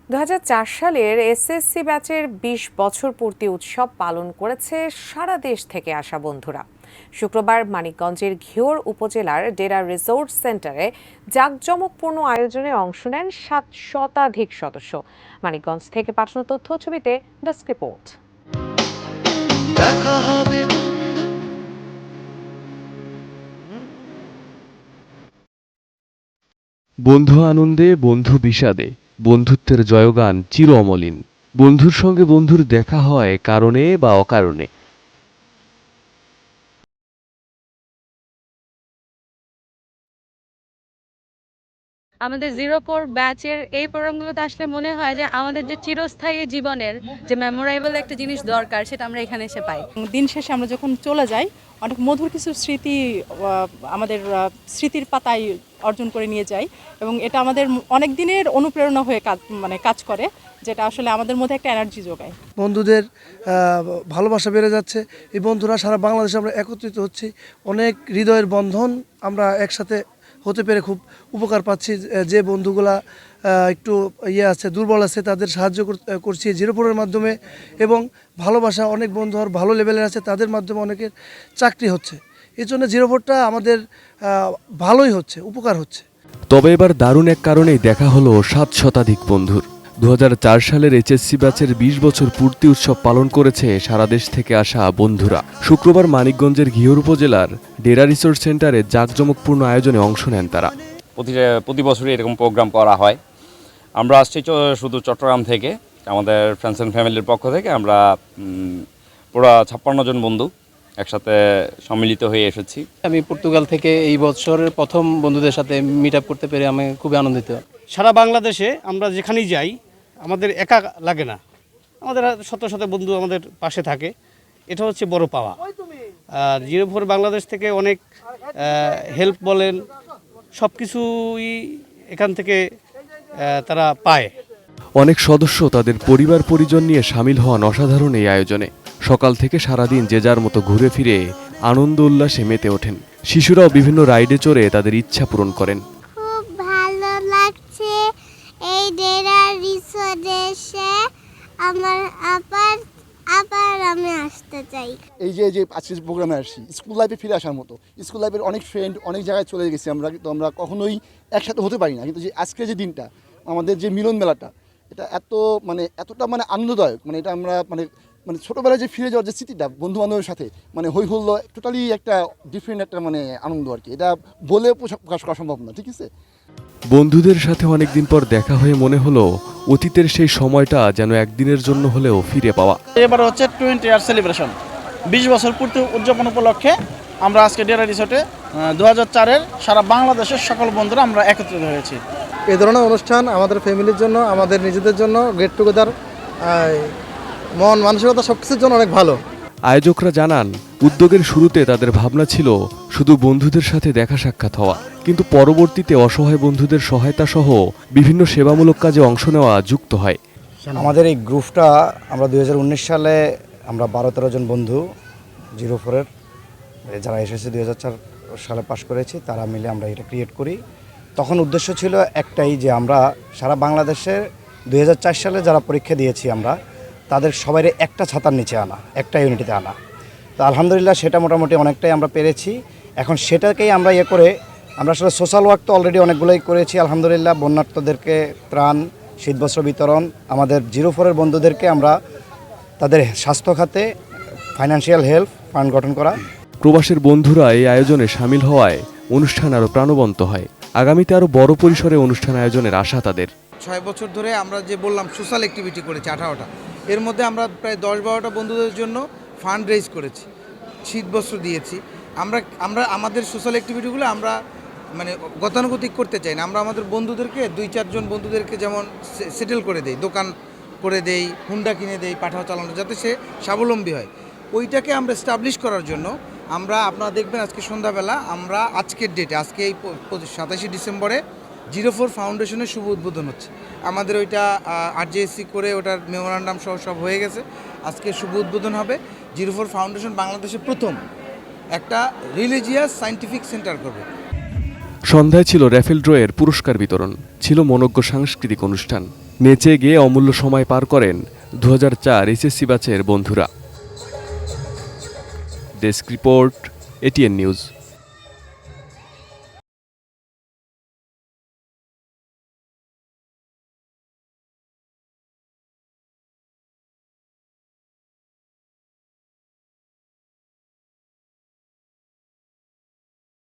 ২০০৪ সালের এসএসসি ব্যাচের ২০ বছর পূর্তি উৎসব পালন করেছে সারা দেশ থেকে আসা বন্ধুরা। শুক্রবার মানিকগঞ্জের ঘিওর উপজেলার ডেরা রিসোর্ট সেন্টারে জাঁকজমকপূর্ণ আয়োজনে অংশ নেন ৭ শতাধিক সদস্য। মানিকগঞ্জ থেকে পাঠানো তথ্য ছবিতে ডেস্ক রিপোর্ট। বন্ধু আনন্দে, বন্ধু বিষাদে, বন্ধুত্বের জয়গান চির অমলিন। বন্ধুর সঙ্গে বন্ধুর দেখা হয় কারণে বা অকারণে। আমাদের ০৪ ব্যাচের এই প্রোগ্রামগুলোতে আসলে মনে হয় যে আমাদের যে চিরস্থায়ী জীবনের যে মেমোরেবল একটা জিনিস দরকার সেটা আমরা এখানে এসে পাই। দিন শেষে আমরা যখন চলে যাই অনেক মধুর কিছু স্মৃতি আমাদের স্মৃতির পাতায় অর্জন করে নিয়ে যাই, এবং এটা আমাদের অনেক দিনের অনুপ্রেরণা হয়ে কাজ করে, যেটা আসলে আমাদের মধ্যে একটা এনার্জি যোগায়। বন্ধুদের ভালোবাসা বেড়ে যাচ্ছে। এই বন্ধুরা সারা বাংলাদেশে আমরা একত্রিত হচ্ছি, অনেক হৃদয়ের বন্ধন আমরা একসাথে হতে পেরে খুব উপকার পাচ্ছি। যে বন্ধুগুলা একটু আছে, দুর্বল আছে, তাদের সাহায্য করছি ০৪-এর মাধ্যমে, এবং ভালোবাসা অনেক বন্ধু আর ভালো লেভেলের আছে, তাদের মাধ্যমে অনেকের চাকরি হচ্ছে। এই জন্য ০৪টা আমাদের ভালোই হচ্ছে, উপকার হচ্ছে। তবে এবার দারুণ এক কারণেই দেখা হলো ৭ শতাধিক বন্ধুর। ২০০৪ সালের এইচএসসি ব্যাচের ২০ বছর পূর্তি উৎসব পালন করেছে সারা দেশ থেকে আসা বন্ধুরা। শুক্রবার মানিকগঞ্জের ঘিওর উপজেলার ডেরা রিসোর্ট সেন্টারে জাঁকজমকপূর্ণ আয়োজনে অংশ নেন তারা। প্রতি বছরই এরকম প্রোগ্রাম করা হয়। আমরা আসছি শুধু চট্টগ্রাম থেকে, আমাদের ফ্রেন্ডস অ্যান্ড ফ্যামিলির পক্ষ থেকে আমরা পুরো ৫৬ জন বন্ধু একসাথে সম্মিলিত হয়ে এসেছি। আমি পর্তুগাল থেকে এই বছরের প্রথম বন্ধুদের সাথে মিট আপ করতে পেরে আমি খুবই আনন্দিত। সারা বাংলাদেশে আমরা যেখানেই যাই আমাদের একা লাগে না, আমাদের শত শত বন্ধু আমাদের পাশে থাকে, এটা হচ্ছে বড় পাওয়া। আর ০৪ বাংলাদেশ থেকে অনেক হেল্প বলেন, সব কিছুই এখান থেকে তারা পায়। অনেক সদস্য তাদের পরিবার পরিজন নিয়ে সামিল হওয়ান অসাধারণ এই আয়োজনে। সকাল থেকে সারাদিন যে যার মতো ঘুরে ফিরে আনন্দ উল্লাসে মেতে ওঠেন। শিশুরাও বিভিন্ন রাইডে চড়ে তাদের ইচ্ছা পূরণ করেন। খুব ভালো লাগছে এই ডেরা রিসোর্টে এসে, আমার আবার আমি আসতে চাই। এই যে আজকে প্রোগ্রামে আসছি, স্কুল লাইফে ফিরে আসার মতো। স্কুল লাইফের অনেক ফ্রেন্ড অনেক জায়গায় চলে গেছি আমরা, কিন্তু আমরা কখনোই একসাথে হতে পারি না। কিন্তু যে আজকে যে দিনটা, আমাদের যে মিলন মেলাটা, এটা এতটা আনন্দদায়ক। এটা আমরা ছোটোবেলায় যে ফিরে যাওয়ার যে স্মৃতিটা বন্ধু বান্ধবের সাথে হই হুল্লো, টোটালি একটা ডিফারেন্ট একটা আনন্দ আর কি। এটা বলে প্রকাশ করা সম্ভব না, ঠিক আছে। বন্ধুদের সাথে অনেকদিন পর দেখা হয়ে মনে হলো অতীতের সেই সময়টা যেন একদিনের জন্য হলেও ফিরে পাওয়া। এবার হচ্ছে 20 ইয়ার সেলিব্রেশন, 20 বছর পূর্তি উদযাপন উপলক্ষে আমরা আজকে ডেরা রিসোর্টে ২০০৪-এর সারা বাংলাদেশের সকল বন্ধুরা আমরা একত্রিত হয়েছি। এই ধরনের অনুষ্ঠান আমাদের ফ্যামিলির জন্য, আমাদের নিজেদের জন্য গেট টুগেদার, মন মানসিকতা সব কিছুর জন্য অনেক ভালো। আয়োজকরা জানান, উদ্যোগের শুরুতে তাদের ভাবনা ছিল শুধু বন্ধুদের সাথে দেখা সাক্ষাৎ হওয়া, কিন্তু পরবর্তীতে অসহায় বন্ধুদের সহায়তা সহ বিভিন্ন সেবামূলক কাজে অংশ নেওয়া যুক্ত হয়। আমাদের এই গ্রুপটা আমরা ২০১৯ সালে আমরা ১২-১৩ জন বন্ধু ০৪-এর যারা এসেছে ২০০৪ সালে পাশ করেছি, তারা মিলে আমরা এটা ক্রিয়েট করি। তখন উদ্দেশ্য ছিল একটাই, যে আমরা সারা বাংলাদেশের ২০০৪ সালে যারা পরীক্ষা দিয়েছি আমরা তাদের সবাই একটা ছাতার নিচে আনা, একটা ইউনিটিতে আনা। তো আলহামদুলিল্লাহ সেটা মোটামুটি অনেকটাই আমরা পেরেছি। এখন সেটাকেই আমরা করে আমরা আসলে সোশ্যাল ওয়ার্ক তো অলরেডি অনেকগুলোই করেছি আলহামদুলিল্লাহ। বন্যার্তদেরকে ত্রাণ, শীতবস্ত্র বিতরণ, আমাদের ০৪-এর বন্ধুদেরকে আমরা তাদের স্বাস্থ্য খাতে ফাইন্যান্সিয়াল হেল্প ফান্ড গঠন করা। প্রবাসের বন্ধুরা এই আয়োজনে সামিল হওয়ায় অনুষ্ঠান আরও প্রাণবন্ত হয়। আগামীতে আরও বড় পরিসরে অনুষ্ঠান আয়োজনের আশা তাদের। ৬ বছর ধরে আমরা যে বললাম সোশ্যাল অ্যাক্টিভিটি করেছি 18টা, এর মধ্যে আমরা প্রায় 10-12টা বন্ধুদের জন্য ফান্ড রেজ করেছি, শীতবস্ত্র দিয়েছি। আমরা আমাদের সোশ্যাল অ্যাক্টিভিটিগুলো আমরা গতানুগতিক করতে চাই না। আমরা আমাদের বন্ধুদেরকে 2-4 জন বন্ধুদেরকে যেমন সেটেল করে দেই, দোকান করে দেই, হুন্ডা কিনে দেই পাঠাও চালানো, যাতে সে স্বাবলম্বী হয়। ওইটাকে আমরা এস্টাবলিশ করার জন্য আপনারা দেখবেন আজকে সন্ধ্যাবেলা আমরা আজকের ডেটে, আজকে এই 27 ডিসেম্বরে ০৪ ফাউন্ডেশনের শুভ উদ্বোধন হচ্ছে। আমাদের ওইটা আরজেএসসি করে ওটার মেমোরান্ডাম সহ সব হয়ে গেছে। আজকে শুভ উদ্বোধন হবে। ০৪ ফাউন্ডেশন বাংলাদেশে প্রথম একটা রিলিজিয়াস সায়েন্টিফিক সেন্টার করবে। সন্ধ্যায় ছিল র্যাফেল ড্রয়ের পুরস্কার বিতরণ, ছিল মনোজ্ঞ সাংস্কৃতিক অনুষ্ঠান। নেচে গিয়ে অমূল্য সময় পার করেন 2004 এসএসসি ব্যাচের বন্ধুরা। Desk report, ATN news.